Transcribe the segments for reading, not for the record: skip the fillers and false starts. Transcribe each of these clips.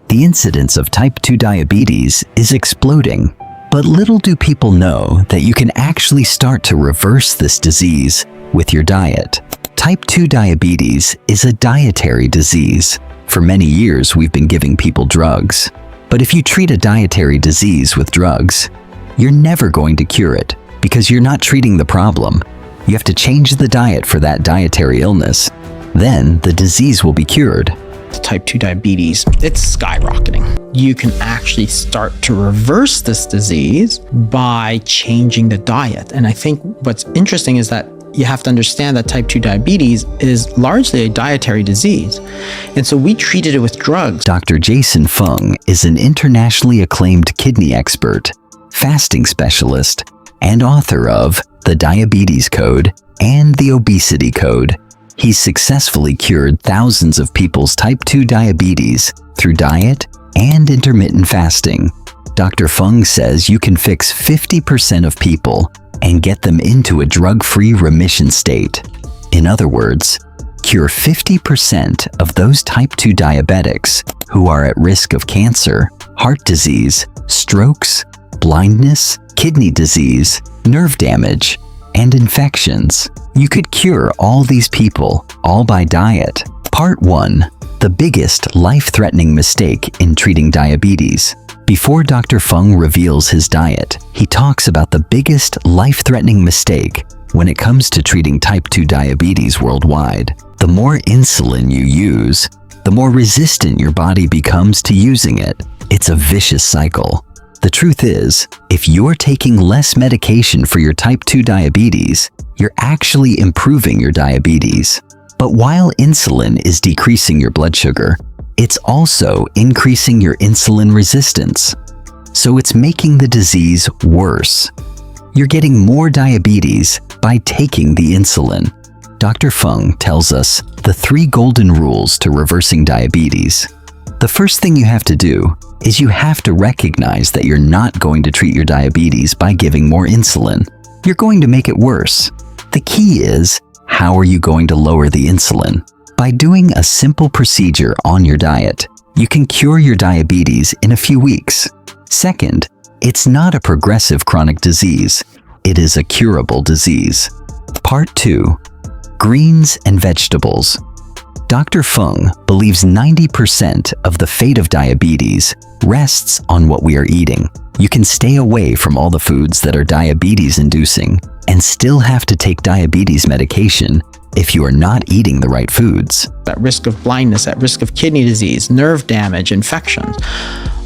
The incidence of type 2 diabetes is exploding. But little do people know that you can actually start to reverse this disease with your diet. Type 2 diabetes is a dietary disease. For many years, we've been giving people drugs. But if you treat a dietary disease with drugs, you're never going to cure it because you're not treating the problem. You have to change the diet for that dietary illness. Then the disease will be cured. Type 2 diabetes, it's skyrocketing. You can actually start to reverse this disease by changing the diet. And I think what's interesting is that you have to understand that type 2 diabetes is largely a dietary disease. And so we treated it with drugs. Dr. Jason Fung is an internationally acclaimed kidney expert, fasting specialist, and author of The Diabetes Code and The Obesity Code. He's successfully cured thousands of people's type 2 diabetes through diet and intermittent fasting. Dr. Fung says you can fix 50% of people and get them into a drug-free remission state. In other words, cure 50% of those type 2 diabetics who are at risk of cancer, heart disease, strokes, blindness, kidney disease, nerve damage, and infections. You could cure all these people, all by diet. Part 1. The biggest life-threatening mistake in treating diabetes. Before Dr. Fung reveals his diet, he talks about the biggest life-threatening mistake when it comes to treating type 2 diabetes worldwide. The more insulin you use, the more resistant your body becomes to using it. It's a vicious cycle. The truth is, if you're taking less medication for your type 2 diabetes, you're actually improving your diabetes. But while insulin is decreasing your blood sugar, it's also increasing your insulin resistance. So it's making the disease worse. You're getting more diabetes by taking the insulin. Dr. Fung tells us the 3 golden rules to reversing diabetes. The first thing you have to do is you have to recognize that you're not going to treat your diabetes by giving more insulin. You're going to make it worse. The key is, how are you going to lower the insulin? By doing a simple procedure on your diet, you can cure your diabetes in a few weeks. Second, it's not a progressive chronic disease. It is a curable disease. Part 2. Greens and vegetables. Dr. Fung believes 90% of the fate of diabetes rests on what we are eating. You can stay away from all the foods that are diabetes-inducing and still have to take diabetes medication if you are not eating the right foods. At risk of blindness, at risk of kidney disease, nerve damage, infections.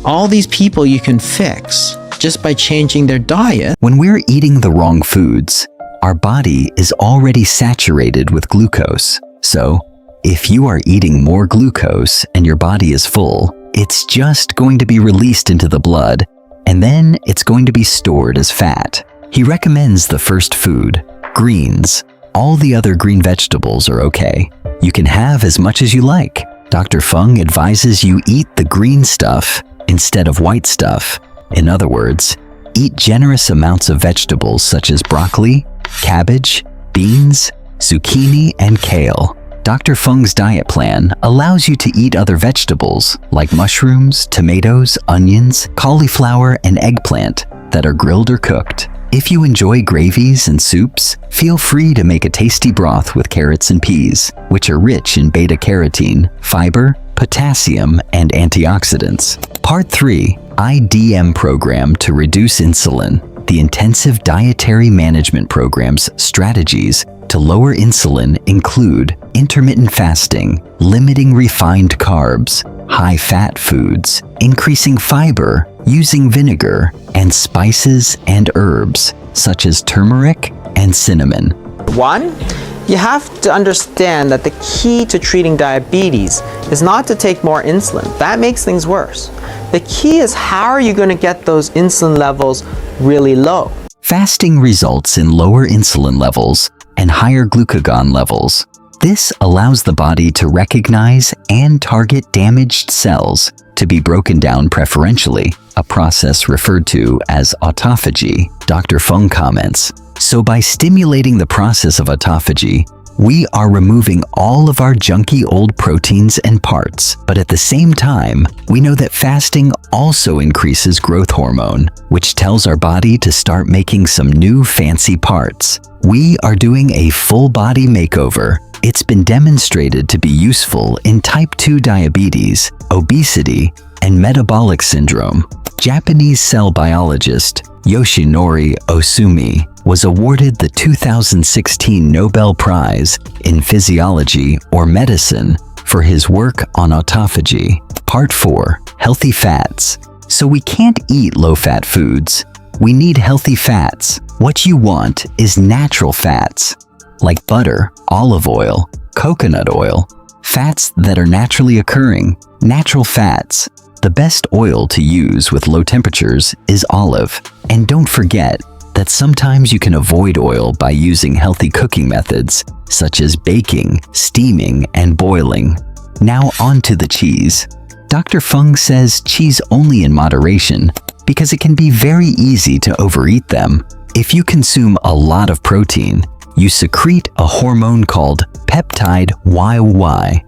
All these people you can fix just by changing their diet. When we're eating the wrong foods, our body is already saturated with glucose. So, if you are eating more glucose and your body is full, it's just going to be released into the blood, and then it's going to be stored as fat. He recommends the first food, greens. All the other green vegetables are okay. You can have as much as you like. Dr. Fung advises you eat the green stuff instead of white stuff. In other words, eat generous amounts of vegetables such as broccoli, cabbage, beans, zucchini, and kale. Dr. Fung's diet plan allows you to eat other vegetables like mushrooms, tomatoes, onions, cauliflower, and eggplant that are grilled or cooked. If you enjoy gravies and soups, feel free to make a tasty broth with carrots and peas, which are rich in beta-carotene, fiber, potassium, and antioxidants. Part 3. IDM program to reduce insulin. The Intensive Dietary Management Program's strategies to lower insulin include intermittent fasting, limiting refined carbs, high-fat foods, increasing fiber, using vinegar, and spices and herbs such as turmeric and cinnamon. 1. You have to understand that the key to treating diabetes is not to take more insulin. That makes things worse. The key is how are you going to get those insulin levels really low? Fasting results in lower insulin levels and higher glucagon levels. This allows the body to recognize and target damaged cells to be broken down preferentially, a process referred to as autophagy. Dr. Fung comments, so by stimulating the process of autophagy, We are removing all of our junky old proteins and parts, but at the same time, we know that fasting also increases growth hormone, which tells our body to start making some new fancy parts. We are doing a full body makeover. It's been demonstrated to be useful in type 2 diabetes, obesity, and metabolic syndrome. Japanese cell biologist Yoshinori Osumi was awarded the 2016 Nobel Prize in Physiology or Medicine for his work on autophagy. Part 4. Healthy fats. So we can't eat low-fat foods. We need healthy fats. What you want is natural fats, like butter, olive oil, coconut oil, fats that are naturally occurring. Natural fats. The best oil to use with low temperatures is olive. And don't forget that sometimes you can avoid oil by using healthy cooking methods, such as baking, steaming, and boiling. Now on to the cheese. Dr. Fung says cheese only in moderation because it can be very easy to overeat them. If you consume a lot of protein, you secrete a hormone called peptide YY,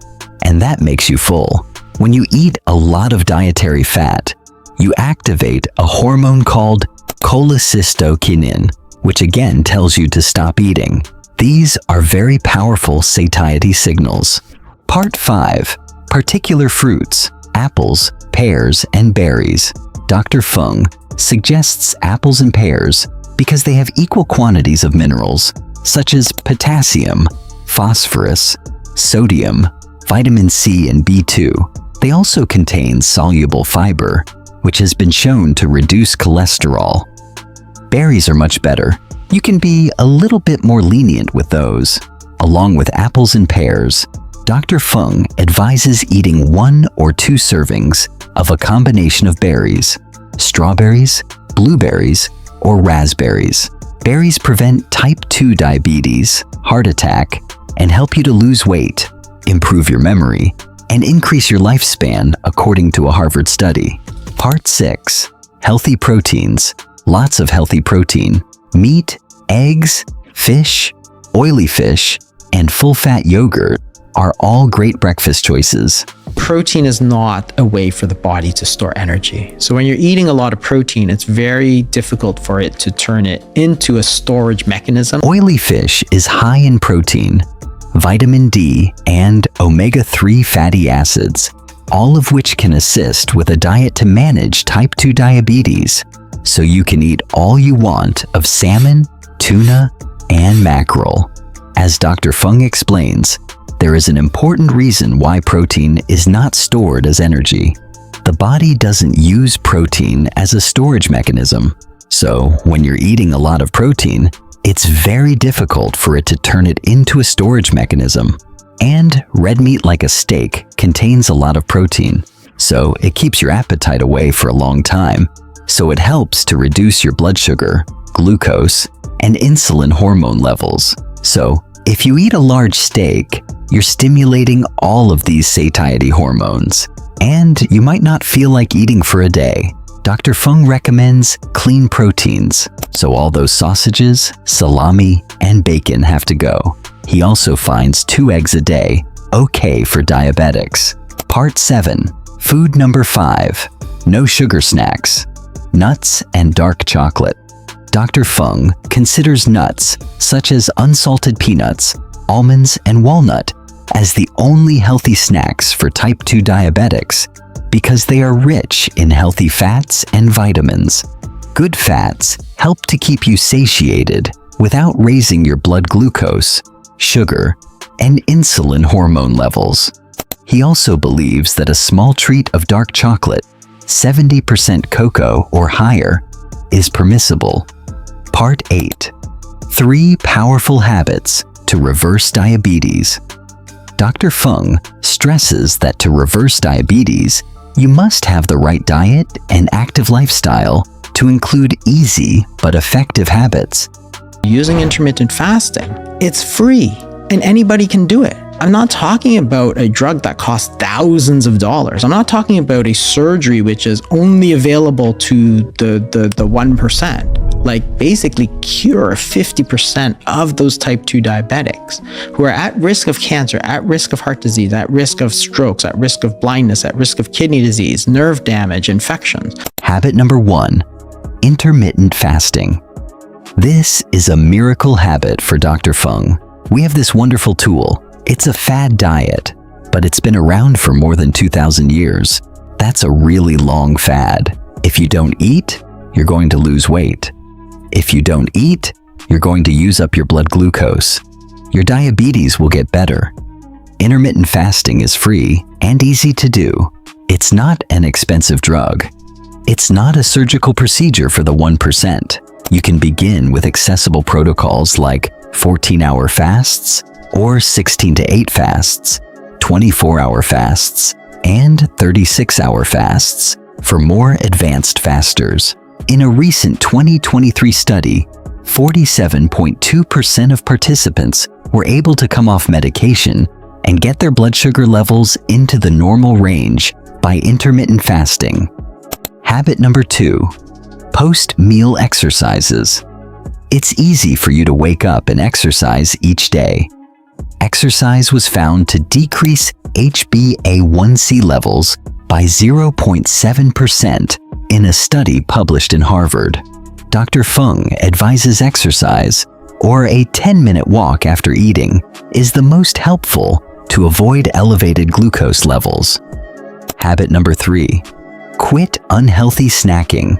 and that makes you full. When you eat a lot of dietary fat, you activate a hormone called cholecystokinin, which again tells you to stop eating. These are very powerful satiety signals. Part 5. Particular fruits, apples, pears, and berries. Dr. Fung suggests apples and pears because they have equal quantities of minerals, such as potassium, phosphorus, sodium, vitamin C, and B2. They also contain soluble fiber, which has been shown to reduce cholesterol. Berries are much better. You can be a little bit more lenient with those. Along with apples and pears, Dr. Fung advises eating 1 or 2 servings of a combination of berries, strawberries, blueberries, or raspberries. Berries prevent type 2 diabetes, heart attack, and help you to lose weight, improve your memory, and increase your lifespan, according to a Harvard study. Part 6. Healthy proteins. Lots of healthy protein. Meat, eggs, fish, oily fish, and full-fat yogurt are all great breakfast choices. Protein is not a way for the body to store energy. So when you're eating a lot of protein, it's very difficult for it to turn it into a storage mechanism. Oily fish is high in protein, vitamin D, and omega-3 fatty acids, all of which can assist with a diet to manage type 2 diabetes. So you can eat all you want of salmon, tuna, and mackerel. As Dr. Fung explains, there is an important reason why protein is not stored as energy. The body doesn't use protein as a storage mechanism. So when you're eating a lot of protein, it's very difficult for it to turn it into a storage mechanism. And red meat like a steak contains a lot of protein, so it keeps your appetite away for a long time. So it helps to reduce your blood sugar, glucose, and insulin hormone levels. So if you eat a large steak, you're stimulating all of these satiety hormones, and you might not feel like eating for a day. Dr. Fung recommends clean proteins, so all those sausages, salami, and bacon have to go. He also finds 2 eggs a day, okay for diabetics. Part 7. Food number 5. No sugar snacks. Nuts and dark chocolate. Dr. Fung considers nuts, such as unsalted peanuts, almonds, and walnut, as the only healthy snacks for type 2 diabetics because they are rich in healthy fats and vitamins. Good fats help to keep you satiated without raising your blood glucose, sugar, and insulin hormone levels. He also believes that a small treat of dark chocolate, 70% cocoa or higher, is permissible. Part 8. 3 powerful habits to reverse diabetes. Dr. Fung stresses that to reverse diabetes, you must have the right diet and active lifestyle to include easy but effective habits. Using intermittent fasting, it's free and anybody can do it. I'm not talking about a drug that costs thousands of dollars. I'm not talking about a surgery which is only available to the 1%. like basically cure 50% of those type 2 diabetics who are at risk of cancer, at risk of heart disease, at risk of strokes, at risk of blindness, at risk of kidney disease, nerve damage, infections. Habit number 1, intermittent fasting. This is a miracle habit for Dr. Fung. We have this wonderful tool. It's a fad diet, but it's been around for more than 2,000 years. That's a really long fad. If you don't eat, you're going to lose weight. If you don't eat, you're going to use up your blood glucose. Your diabetes will get better. Intermittent fasting is free and easy to do. It's not an expensive drug. It's not a surgical procedure for the 1%. You can begin with accessible protocols like 14-hour fasts or 16-8 fasts, 24-hour fasts, and 36-hour fasts for more advanced fasters. In a recent 2023 study, 47.2% of participants were able to come off medication and get their blood sugar levels into the normal range by intermittent fasting. Habit number 2, post-meal exercises. It's easy for you to wake up and exercise each day. Exercise was found to decrease HbA1c levels by 0.7% in a study published in Harvard. Dr. Fung advises exercise, or a 10-minute walk after eating, is the most helpful to avoid elevated glucose levels. Habit number 3, quit unhealthy snacking.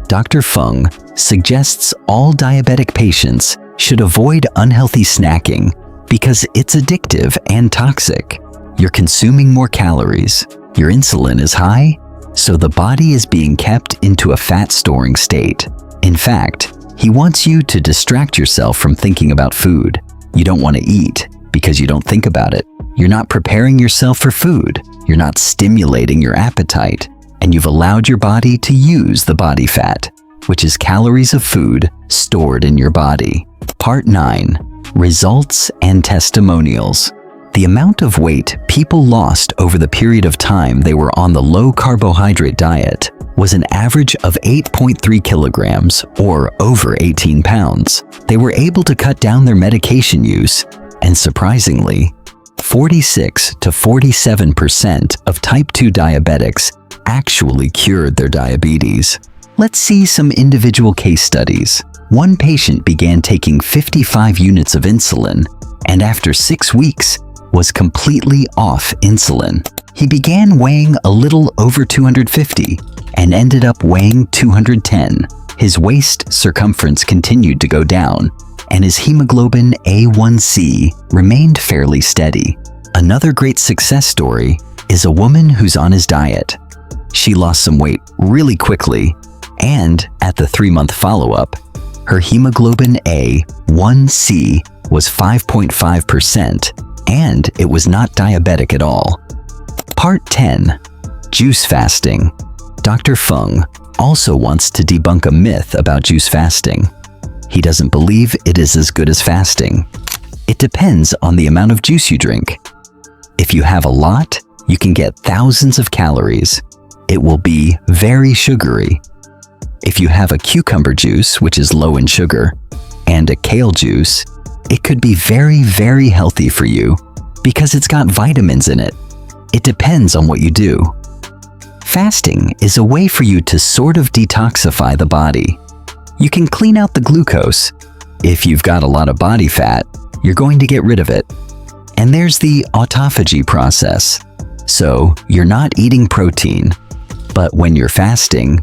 Dr. Fung suggests all diabetic patients should avoid unhealthy snacking because it's addictive and toxic. You're consuming more calories, your insulin is high, so the body is being kept into a fat-storing state. In fact, he wants you to distract yourself from thinking about food. You don't want to eat because you don't think about it. You're not preparing yourself for food. You're not stimulating your appetite. And you've allowed your body to use the body fat, which is calories of food stored in your body. Part 9. Results and testimonials. The amount of weight people lost over the period of time they were on the low-carbohydrate diet was an average of 8.3 kilograms, or over 18 pounds. They were able to cut down their medication use, and surprisingly, 46 to 47% of type 2 diabetics actually cured their diabetes. Let's see some individual case studies. One patient began taking 55 units of insulin, and after 6 weeks, was completely off insulin. He began weighing a little over 250 and ended up weighing 210. His waist circumference continued to go down, and his hemoglobin A1c remained fairly steady. Another great success story is a woman who's on his diet. She lost some weight really quickly, and at the 3-month follow-up, her hemoglobin A1c was 5.5%, and it was not diabetic at all. Part 10. Juice fasting. Dr. Fung also wants to debunk a myth about juice fasting. He doesn't believe it is as good as fasting. It depends on the amount of juice you drink. If you have a lot, you can get thousands of calories. It will be very sugary. If you have a cucumber juice, which is low in sugar, and a kale juice, it could be very, very healthy for you because it's got vitamins in it. It depends on what you do. Fasting is a way for you to sort of detoxify the body. You can clean out the glucose. If you've got a lot of body fat, you're going to get rid of it. And there's the autophagy process. So you're not eating protein, but when you're fasting,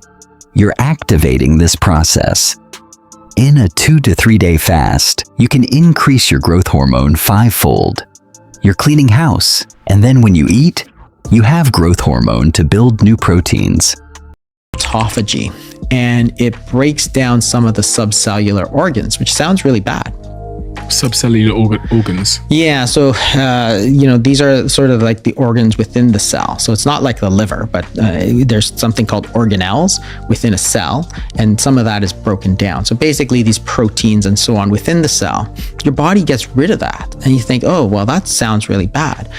you're activating this process. In a 2 to 3 day fast, you can increase your growth hormone 5-fold. You're cleaning house, and then when you eat, you have growth hormone to build new proteins. Autophagy, and it breaks down some of the subcellular organs, which sounds really bad. subcellular organs. Yeah, so these are sort of like the organs within the cell. So it's not like the liver, but there's something called organelles within a cell, and some of that is broken down. So basically these proteins and so on within the cell, your body gets rid of that. And you think, oh, well, that sounds really bad.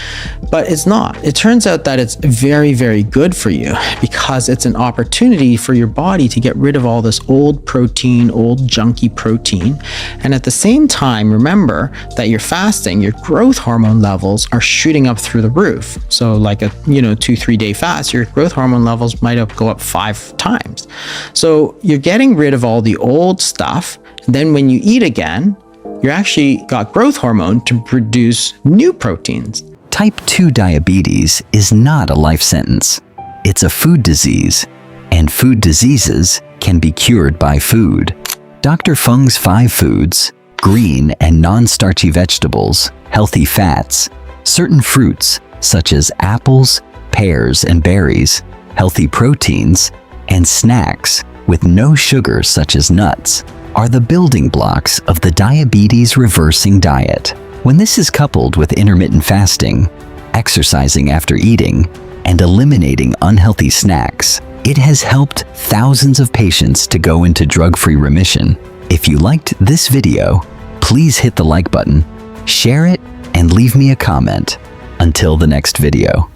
But it's not. It turns out that it's very, very good for you because it's an opportunity for your body to get rid of all this old protein, old junky protein. And at the same time, remember that you're fasting, your growth hormone levels are shooting up through the roof. So like a 2-3 day fast, your growth hormone levels might go up 5 times. So you're getting rid of all the old stuff. Then when you eat again, you actually got growth hormone to produce new proteins. Type 2 diabetes is not a life sentence. It's a food disease, and food diseases can be cured by food. Dr. Fung's 5 foods, green and non-starchy vegetables, healthy fats, certain fruits such as apples, pears, and berries, healthy proteins, and snacks with no sugar such as nuts, are the building blocks of the diabetes reversing diet. When this is coupled with intermittent fasting, exercising after eating, and eliminating unhealthy snacks, it has helped thousands of patients to go into drug-free remission. If you liked this video, please hit the like button, share it, and leave me a comment. Until the next video.